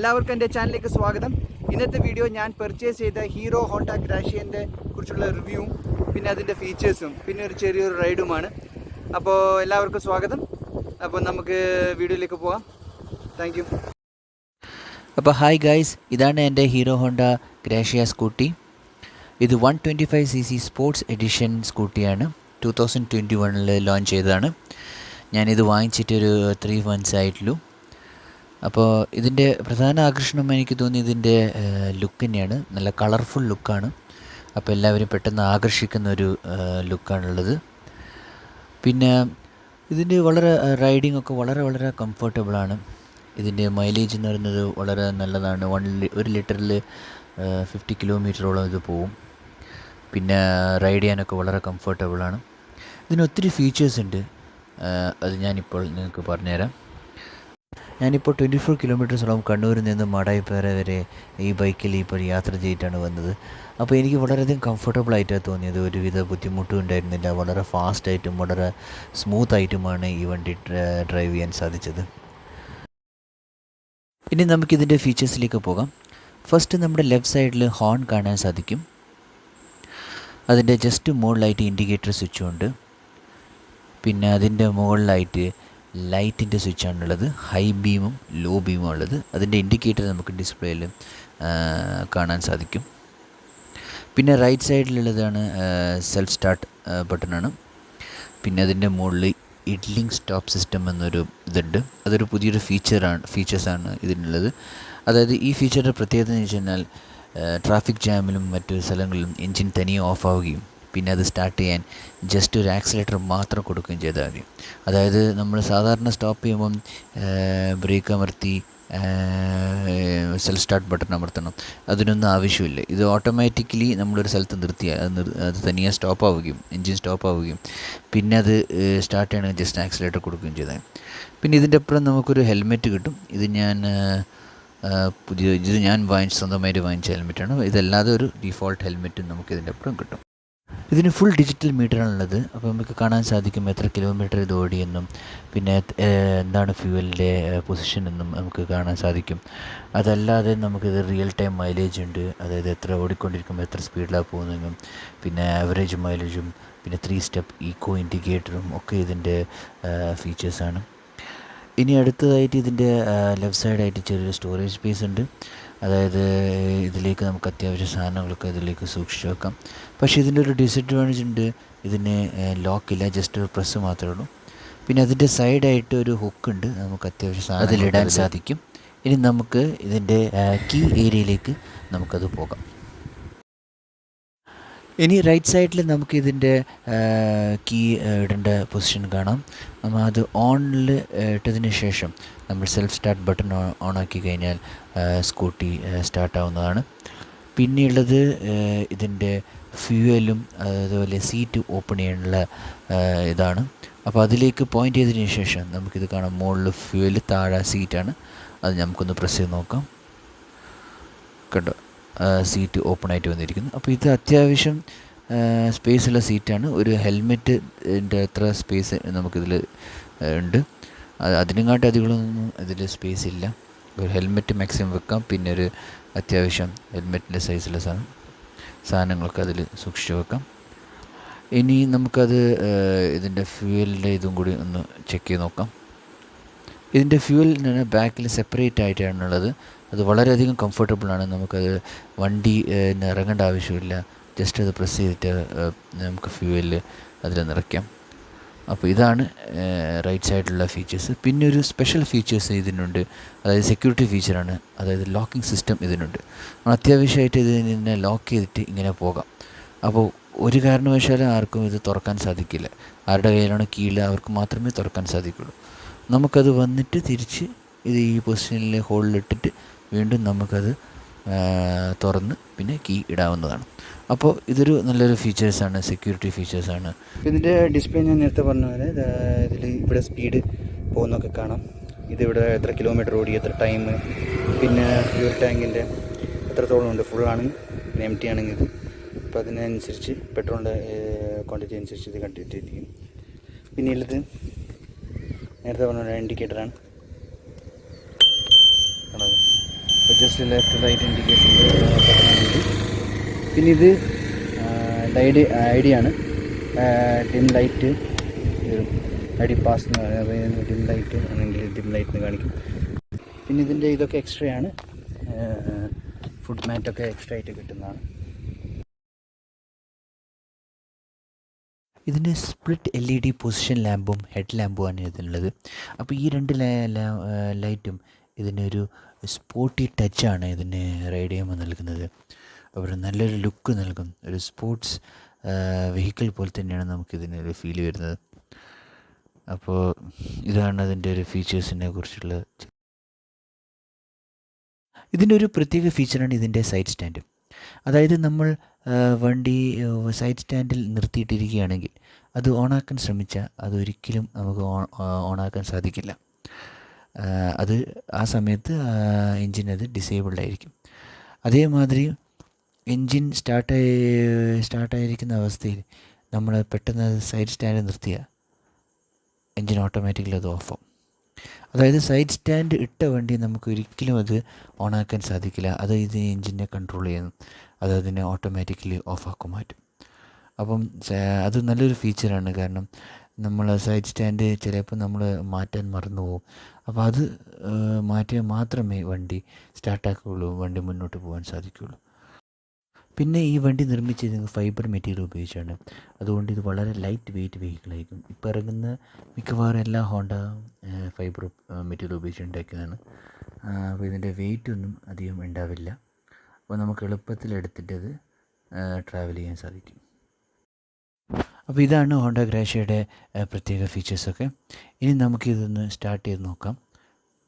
എല്ലാവർക്കും എൻ്റെ ചാനലിലേക്ക് സ്വാഗതം. ഇന്നത്തെ വീഡിയോ ഞാൻ പർച്ചേസ് ചെയ്ത ഹീറോ ഹോണ്ട ഗ്രാഷ്യൻ്റെ കുറിച്ചുള്ള റിവ്യൂവും പിന്നെ അതിൻ്റെ ഫീച്ചേഴ്സും പിന്നെ ഒരു ചെറിയൊരു റൈഡുമാണ്. അപ്പോൾ എല്ലാവർക്കും സ്വാഗതം. അപ്പോൾ നമുക്ക് വീഡിയോയിലേക്ക് പോകാം. Thank you. അപ്പോൾ ഹായ് ഗൈസ്, ഇതാണ് എൻ്റെ ഹീറോ ഹോണ്ട ഗ്രാഷ്യ സ്കൂട്ടി. ഇത് 125cc സ്പോർട്സ് എഡിഷൻ സ്കൂട്ടിയാണ്. 2021 ലോഞ്ച് ചെയ്തതാണ്. ഞാനിത് വാങ്ങിച്ചിട്ടൊരു 3 months ആയിട്ടുള്ളൂ. അപ്പോൾ ഇതിൻ്റെ പ്രധാന ആകർഷണം എനിക്ക് തോന്നി ഇതിൻ്റെ ലുക്ക് തന്നെയാണ്. നല്ല കളർഫുൾ ലുക്കാണ്. അപ്പോൾ എല്ലാവരും പെട്ടെന്ന് ആകർഷിക്കുന്ന ഒരു ലുക്കാണുള്ളത്. പിന്നെ ഇതിൻ്റെ വളരെ റൈഡിംഗ് ഒക്കെ വളരെ കംഫർട്ടബിളാണ്. ഇതിൻ്റെ മൈലേജ് എന്ന് പറയുന്നത് വളരെ നല്ലതാണ്. 1 ലിറ്ററിൽ 50 കിലോമീറ്ററോളം ഇത് പോവും. പിന്നെ റൈഡ് ചെയ്യാനൊക്കെ വളരെ കംഫർട്ടബിളാണ്. ഇതിന് ഒത്തിരി ഫീച്ചേഴ്സ് ഉണ്ട്. അത് ഞാനിപ്പോൾ നിങ്ങൾക്ക് പറഞ്ഞുതരാം. ഞാനിപ്പോൾ 24 കിലോമീറ്റേഴ്സോളം കണ്ണൂരിൽ നിന്ന് മാടായിപ്പാറ വരെ ഈ ബൈക്കിൽ ഇപ്പോൾ യാത്ര ചെയ്തിട്ടാണ് വന്നത്. അപ്പോൾ എനിക്ക് വളരെയധികം കംഫർട്ടബിളായിട്ടാണ് തോന്നിയത്. ഒരുവിധ ബുദ്ധിമുട്ടും ഉണ്ടായിരുന്നില്ല. വളരെ ഫാസ്റ്റായിട്ടും വളരെ സ്മൂത്തായിട്ടുമാണ് ഈ വണ്ടി ഡ്രൈവ് ചെയ്യാൻ സാധിച്ചത്. ഇനി നമുക്കിതിൻ്റെ ഫീച്ചേഴ്സിലേക്ക് പോകാം. ഫസ്റ്റ് നമ്മുടെ ലെഫ്റ്റ് സൈഡിൽ ഹോൺ കാണാൻ സാധിക്കും. അതിൻ്റെ ജസ്റ്റ് മുകളിലായിട്ട് ഇൻഡിക്കേറ്റർ സ്വിച്ചുണ്ട്. പിന്നെ അതിൻ്റെ മുകളിലായിട്ട് ലൈറ്റിൻ്റെ സ്വിച്ചാണുള്ളത്. ഹൈ ബീമും ലോ ബീമും ഉള്ളത്. അതിൻ്റെ ഇൻഡിക്കേറ്റർ നമുക്ക് ഡിസ്പ്ലേയിൽ കാണാൻ സാധിക്കും. പിന്നെ റൈറ്റ് സൈഡിലുള്ളതാണ് സെൽഫ് സ്റ്റാർട്ട് ബട്ടണാണ്. പിന്നെ അതിൻ്റെ മുകളിൽ ഇഡ്ലിംഗ് സ്റ്റോപ്പ് സിസ്റ്റം എന്നൊരു ഇതുണ്ട്. അതൊരു പുതിയൊരു ഫീച്ചേഴ്സാണ് ഇതിനുള്ളത്. അതായത് ഈ ഫീച്ചറിൻ്റെ പ്രത്യേകത എന്ന് വെച്ച് കഴിഞ്ഞാൽ ട്രാഫിക് ജാമിലും മറ്റു സ്ഥലങ്ങളിലും എൻജിൻ തനിയെ ഓഫ് ആവുകയും പിന്നെ അത് സ്റ്റാർട്ട് ചെയ്യാൻ ജസ്റ്റ് ഒരു ആക്സിലേറ്റർ മാത്രം കൊടുക്കുകയും ചെയ്താൽ മതി. അതായത് നമ്മൾ സാധാരണ സ്റ്റോപ്പ് ചെയ്യുമ്പം ബ്രേക്ക് അമർത്തി സെൽഫ് സ്റ്റാർട്ട് ബട്ടൺ അമർത്തണം. അതിനൊന്നും ആവശ്യമില്ല. ഇത് ഓട്ടോമാറ്റിക്കലി നമ്മളൊരു സ്ഥലത്ത് നിർത്തിയാൽ അത് തനിയെ സ്റ്റോപ്പ് ആവുകയും എൻജിൻ സ്റ്റോപ്പ് ആവുകയും പിന്നെ അത് സ്റ്റാർട്ട് ചെയ്യണമെങ്കിൽ ജസ്റ്റ് ആക്സിലേറ്റർ കൊടുക്കുകയും ചെയ്താൽ. പിന്നെ ഇതിൻ്റെ അപ്പുറം നമുക്കൊരു ഹെൽമെറ്റ് കിട്ടും. ഇത് ഞാൻ സ്വന്തമായിട്ട് വാങ്ങിച്ച ഹെൽമെറ്റാണ്. ഇതല്ലാതെ ഒരു ഡിഫോൾട്ട് ഹെൽമെറ്റും നമുക്ക് ഇതിൻ്റെ അപ്പുറം കിട്ടും. ഇതിന് ഫുൾ ഡിജിറ്റൽ മീറ്ററാണുള്ളത്. അപ്പോൾ നമുക്ക് കാണാൻ സാധിക്കും എത്ര കിലോമീറ്റർ ഇത് ഓടിയെന്നും പിന്നെ എന്താണ് ഫ്യൂവലിൻ്റെ പൊസിഷൻ എന്നും നമുക്ക് കാണാൻ സാധിക്കും. അതല്ലാതെ നമുക്കിത് റിയൽ ടൈം മൈലേജ് ഉണ്ട്. അതായത് എത്ര ഓടിക്കൊണ്ടിരിക്കുമ്പോൾ എത്ര സ്പീഡിലാണ് പോകുന്നതെന്നും പിന്നെ ആവറേജ് മൈലേജും പിന്നെ 3 സ്റ്റെപ്പ് ഈക്കോ ഇൻഡിക്കേറ്ററും ഒക്കെ ഇതിൻ്റെ ഫീച്ചേഴ്സാണ്. ഇനി അടുത്തതായിട്ട് ഇതിൻ്റെ ലെഫ്റ്റ് സൈഡായിട്ട് ചെറിയൊരു സ്റ്റോറേജ് സ്പേസ് ഉണ്ട്. അതായത് ഇതിലേക്ക് നമുക്ക് അത്യാവശ്യ സാധനങ്ങളൊക്കെ ഇതിലേക്ക് സൂക്ഷിച്ച് വെക്കാം. പക്ഷേ ഇതിൻ്റെ ഒരു ഡിസഡ്വാൻറ്റേജ് ഉണ്ട്. ഇതിന് ലോക്കില്ല, ജസ്റ്റ് ഒരു പ്രസ് മാത്രമേ ഉള്ളൂ. പിന്നെ അതിൻ്റെ സൈഡായിട്ട് ഒരു ഹുക്ക് ഉണ്ട്. നമുക്ക് അത്യാവശ്യം സാധനം അതിലിടാൻ സാധിക്കും. ഇനി നമുക്ക് ഇതിൻ്റെ കീ ഏരിയയിലേക്ക് നമുക്കത് പോകാം. ഇനി റൈറ്റ് സൈഡിൽ നമുക്ക് ഇതിൻ്റെ കീ ഇടേണ്ട പൊസിഷൻ കാണാം. നമ്മൾ അത് ഓണിൽ ഇട്ടതിന് ശേഷം നമ്മൾ സെൽഫ് സ്റ്റാർട്ട് ബട്ടൺ ഓണാക്കി കഴിഞ്ഞാൽ സ്കൂട്ടി സ്റ്റാർട്ടാവുന്നതാണ്. പിന്നെയുള്ളത് ഇതിൻ്റെ ഫ്യൂവലും അതുപോലെ സീറ്റ് ഓപ്പൺ ചെയ്യാനുള്ള ഇതാണ്. അപ്പോൾ അതിലേക്ക് പോയിൻ്റ് ചെയ്തതിന് ശേഷം നമുക്കിത് കാണാം. മുകളിൽ ഫ്യൂവൽ, താഴെ സീറ്റാണ്. അത് നമുക്കൊന്ന് പ്രസ് ചെയ്ത് നോക്കാം. കണ്ടോ, സീറ്റ് ഓപ്പൺ ആയിട്ട് വന്നിരിക്കുന്നു. അപ്പോൾ ഇത് അത്യാവശ്യം സ്പേസുള്ള സീറ്റാണ്. ഒരു ഹെൽമെറ്റിൻ്റെ അത്ര സ്പേസ് നമുക്കിതിൽ ഉണ്ട്. അതിനെക്കാട്ടി അധികമൊന്നും ഇതിൽ സ്പേസ് ഇല്ല. ഒരു ഹെൽമെറ്റ് മാക്സിമം വെക്കാം. പിന്നെ ഒരു അത്യാവശ്യം ഹെൽമെറ്റിൻ്റെ സൈസുള്ള സാധനങ്ങളൊക്കെ അതിൽ സൂക്ഷിച്ച് വെക്കാം. ഇനി നമുക്കത് ഇതിൻ്റെ ഫ്യൂവലിൻ്റെ ഇതും കൂടി ഒന്ന് ചെക്ക് ചെയ്ത് നോക്കാം. ഇതിൻ്റെ ഫ്യൂവൽ ബാക്കിൽ സെപ്പറേറ്റ് ആയിട്ടാണുള്ളത്. അത് വളരെയധികം കംഫർട്ടബിളാണ്. നമുക്കത് വണ്ടി ഇറങ്ങേണ്ട ആവശ്യമില്ല. ജസ്റ്റ് അത് പ്രസ് ചെയ്തിട്ട് നമുക്ക് ഫ്യൂവൽ അതിൽ നിറയ്ക്കാം. അപ്പോൾ ഇതാണ് റൈറ്റ് സൈഡിലുള്ള ഫീച്ചേഴ്സ്. പിന്നെ ഒരു സ്പെഷ്യൽ ഫീച്ചേഴ്സ് ഇതിനുണ്ട്. അതായത് സെക്യൂരിറ്റി ഫീച്ചറാണ്. അതായത് ലോക്കിംഗ് സിസ്റ്റം ഇതിനുണ്ട്. അത്യാവശ്യമായിട്ട് ഇതിനെ ലോക്ക് ചെയ്തിട്ട് ഇങ്ങനെ പോകാം. അപ്പോൾ ഒരു കാരണവശാലും ആർക്കും ഇത് തുറക്കാൻ സാധിക്കില്ല. ആരുടെ കയ്യിലാണ് കീഴിൽ അവർക്ക് മാത്രമേ തുറക്കാൻ സാധിക്കുള്ളൂ. നമുക്കത് വന്നിട്ട് തിരിച്ച് ഇത് ഈ പൊസിഷനിൽ ഹോളിലിട്ടിട്ട് വീണ്ടും നമുക്കത് തുറന്ന് പിന്നെ കീ ഇടാവുന്നതാണ്. അപ്പോൾ ഇതൊരു നല്ലൊരു ഫീച്ചേഴ്സാണ്, സെക്യൂരിറ്റി ഫീച്ചേഴ്സാണ്. ഇതിൻ്റെ ഡിസ്പ്ലേ ഞാൻ നേരത്തെ പറഞ്ഞ പോലെ ഇവിടെ സ്പീഡ് പോകുന്നൊക്കെ കാണാം. ഇതിവിടെ എത്ര കിലോമീറ്റർ ഓടി, എത്ര ടൈം, പിന്നെ ഫ്യൂൽ ടാങ്കിൻ്റെ എത്രത്തോളം ഉണ്ട്, ഫുള്ളാണെങ്കിൽ പിന്നെ എം ടി ആണെങ്കിൽ ഇത്. അപ്പോൾ അതിനനുസരിച്ച് പെട്രോളിൻ്റെ ക്വാണ്ടിറ്റി അനുസരിച്ച് ഇത് കണ്ടിട്ടിരിക്കും. പിന്നെ ഉള്ളത് നേരത്തെ പറഞ്ഞ ഇൻഡിക്കേറ്ററാണ്. അപ്പോൾ ജസ്റ്റ് ലെഫ്റ്റ് റൈറ്റ് ഇൻഡിക്കേറ്ററിൻ്റെ ബട്ടണാണിത്. പിന്നെ ഇത് ഐഡിയ ആണ്, ഡിം ലൈറ്റ് വരും, ഐഡി പാസ് എന്ന് പറയുന്നത് ഡിം ലൈറ്റ് ആണെങ്കിൽ ഡിം ലൈറ്റ് എന്ന് കാണിക്കും. പിന്നെ ഇതിൻ്റെ ഇതൊക്കെ എക്സ്ട്രാ ആണ്, ഫുഡ് മാറ്റൊക്കെ എക്സ്ട്രാ ആയിട്ട് കിട്ടുന്നതാണ്. ഇതിൻ്റെ സ്പ്ലിറ്റ് LED പൊസിഷൻ ലാമ്പും ഹെഡ് ലാമ്പുമാണ് ഇതിനുള്ളത്. അപ്പോൾ ഈ രണ്ട് ലൈറ്റും ഇതിനൊരു സ്പോർട്ടി ടച്ചാണ് ഇതിന് റൈഡ് ചെയ്യുമ്പോൾ നൽകുന്നത്. അവർ നല്ലൊരു ലുക്ക് നൽകും, ഒരു സ്പോർട്സ് വെഹിക്കിൾ പോലെ തന്നെയാണ് നമുക്കിതിനൊരു ഫീൽ വരുന്നത്. അപ്പോൾ ഇതാണ് അതിൻ്റെ ഒരു ഫീച്ചേഴ്സിനെ കുറിച്ചുള്ള. ഇതിൻ്റെ ഒരു പ്രത്യേക ഫീച്ചറാണ് ഇതിൻ്റെ സൈഡ് സ്റ്റാൻഡ്. അതായത് നമ്മൾ വണ്ടി സൈഡ് സ്റ്റാൻഡിൽ നിർത്തിയിട്ടിരിക്കുകയാണെങ്കിൽ അത് ഓണാക്കാൻ ശ്രമിച്ചാൽ അതൊരിക്കലും നമുക്ക് ഓണാക്കാൻ സാധിക്കില്ല. അത് ആ സമയത്ത് എൻജിൻ അത് ഡിസേബിൾഡ് ആയിരിക്കും. അതേമാതിരി എൻജിൻ സ്റ്റാർട്ടായിരിക്കുന്ന അവസ്ഥയിൽ നമ്മൾ പെട്ടെന്ന് സൈഡ് സ്റ്റാൻഡ് നിർത്തിയാൽ എൻജിൻ ഓട്ടോമാറ്റിക്കലി അത് ഓഫാവും. അതായത് സൈഡ് സ്റ്റാൻഡ് ഇട്ട വണ്ടി നമുക്ക് ഒരിക്കലും അത് ഓണാക്കാൻ സാധിക്കില്ല. അത് ഇത് എൻജിനെ കൺട്രോൾ ചെയ്യുന്നു, അത് അതിനെ ഓട്ടോമാറ്റിക്കലി ഓഫാക്കും മാറ്റും. അപ്പം അത് നല്ലൊരു ഫീച്ചറാണ്. കാരണം നമ്മൾ സൈഡ് സ്റ്റാൻഡ് ചിലപ്പോൾ നമ്മൾ മാറ്റാൻ മറന്നു പോകും. അപ്പോൾ അത് മാറ്റിയാൽ മാത്രമേ വണ്ടി സ്റ്റാർട്ടാക്കുകയുള്ളൂ, വണ്ടി മുന്നോട്ട് പോകാൻ സാധിക്കുകയുള്ളൂ. പിന്നെ ഈ വണ്ടി നിർമ്മിച്ചിരുന്നത് ഫൈബർ മെറ്റീരിയൽ ഉപയോഗിച്ചാണ്. അതുകൊണ്ട് ഇത് വളരെ ലൈറ്റ് വെയ്റ്റ് വെഹിക്കിളായിരിക്കും. ഇപ്പോൾ ഇറങ്ങുന്ന മിക്കവാറും എല്ലാ ഹോണ്ട ഫൈബർ മെറ്റീരിയൽ ഉപയോഗിച്ച് ഉണ്ടാക്കിയതാണ്. അപ്പോൾ ഇതിൻ്റെ വെയിറ്റ് ഒന്നും അധികം ഉണ്ടാവില്ല. അപ്പോൾ നമുക്ക് എളുപ്പത്തിൽ എടുത്തിട്ട് അത് ട്രാവൽ ചെയ്യാൻ സാധിക്കും. അപ്പോൾ ഇതാണ് ഹോണ്ട ഗ്രാഷ്യയുടെ പ്രത്യേക ഫീച്ചേഴ്സൊക്കെ. ഇനി നമുക്കിതൊന്ന് സ്റ്റാർട്ട് ചെയ്ത് നോക്കാം.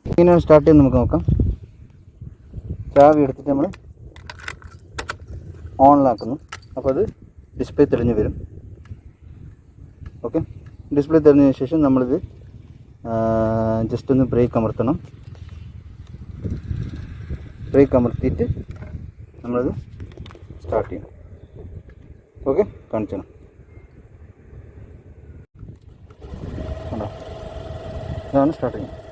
ഇങ്ങനെ സ്റ്റാർട്ട് ചെയ്ത് നമുക്ക് നോക്കാം. ചാവി എടുത്തിട്ട് നമ്മൾ ഓണിലാക്കുന്നു. അപ്പോൾ അത് ഡിസ്പ്ലേ തെളിഞ്ഞ് വരും. ഓക്കെ, ഡിസ്പ്ലേ തെളിഞ്ഞതിന് ശേഷം നമ്മളിത് ജസ്റ്റ് ഒന്ന് ബ്രേക്ക് അമർത്തണം. ബ്രേക്ക് അമർത്തിയിട്ട് നമ്മളത് സ്റ്റാർട്ട് ചെയ്യണം. ഓക്കെ, കാണിച്ചണം. കണ്ടോ, ഇതാണ് സ്റ്റാർട്ട് ചെയ്യുന്നത്.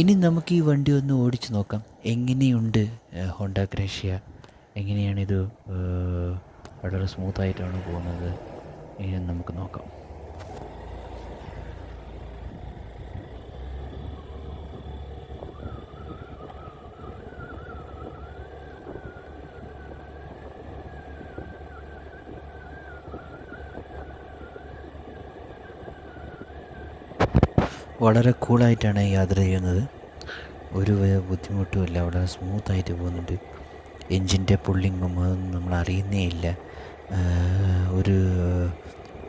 ഇനി നമുക്ക് ഈ വണ്ടി ഒന്ന് ഓടിച്ച് നോക്കാം. എങ്ങനെയുണ്ട് ഹോണ്ട ഗ്രാഷ്യ, എങ്ങനെയാണിത്, വളരെ സ്മൂത്തായിട്ടാണ് പോകുന്നത് ഇനി നമുക്ക് നോക്കാം. വളരെ കൂളായിട്ടാണ് യാത്ര ചെയ്യുന്നത്, ഒരു ബുദ്ധിമുട്ടുമില്ല, വളരെ സ്മൂത്തായിട്ട് പോകുന്നുണ്ട്. എൻജിൻ്റെ പുള്ളിങ്ങും അതൊന്നും നമ്മൾ അറിയുന്നേ ഇല്ല. ഒരു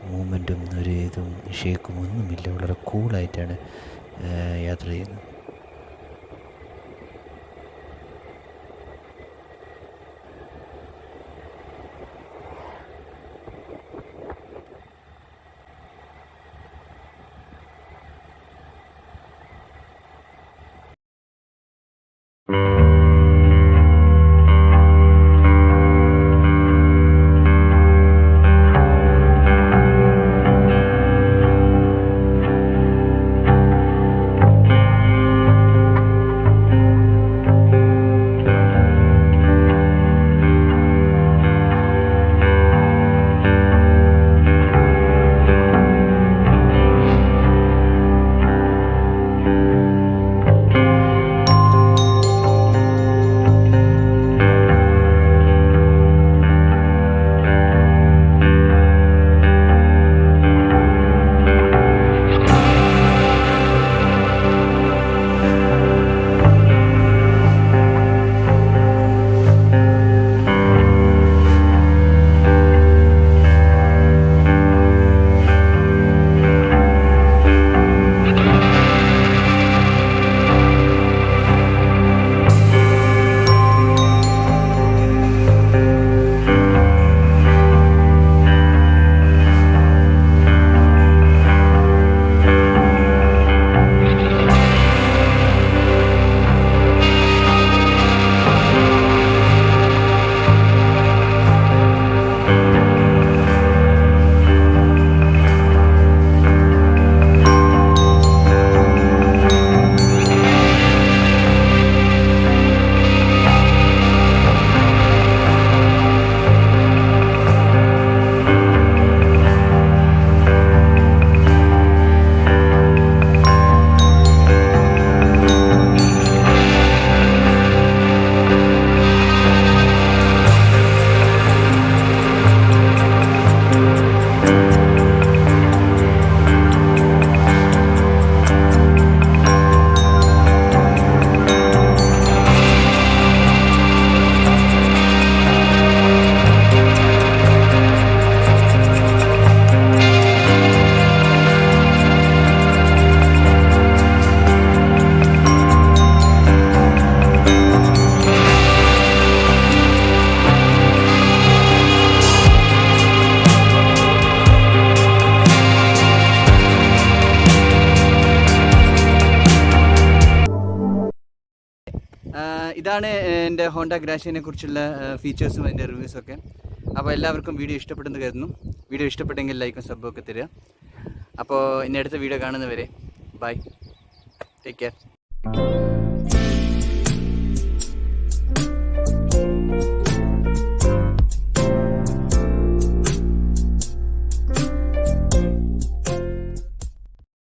മൂവ്മെൻറ്റും ഒരു ഇതും ഷേക്കും ഒന്നുമില്ല, വളരെ കൂളായിട്ടാണ് യാത്ര ചെയ്യുന്നത്. ഇതാണ് എൻ്റെ ഹോണ്ട ഗ്രാഷ്യനെ കുറിച്ചുള്ള ഫീച്ചേഴ്സും അതിൻ്റെ റിവ്യൂസൊക്കെ. അപ്പോൾ എല്ലാവർക്കും വീഡിയോ ഇഷ്ടപ്പെട്ടെന്ന് കരുതുന്നു. വീഡിയോ ഇഷ്ടപ്പെട്ടെങ്കിൽ ലൈക്കും സബ്ബൊക്കെ തരിക. അപ്പോൾ ഇനി അടുത്ത വീഡിയോ കാണുന്നവരെ ബൈ, ടേക്ക് കെയർ.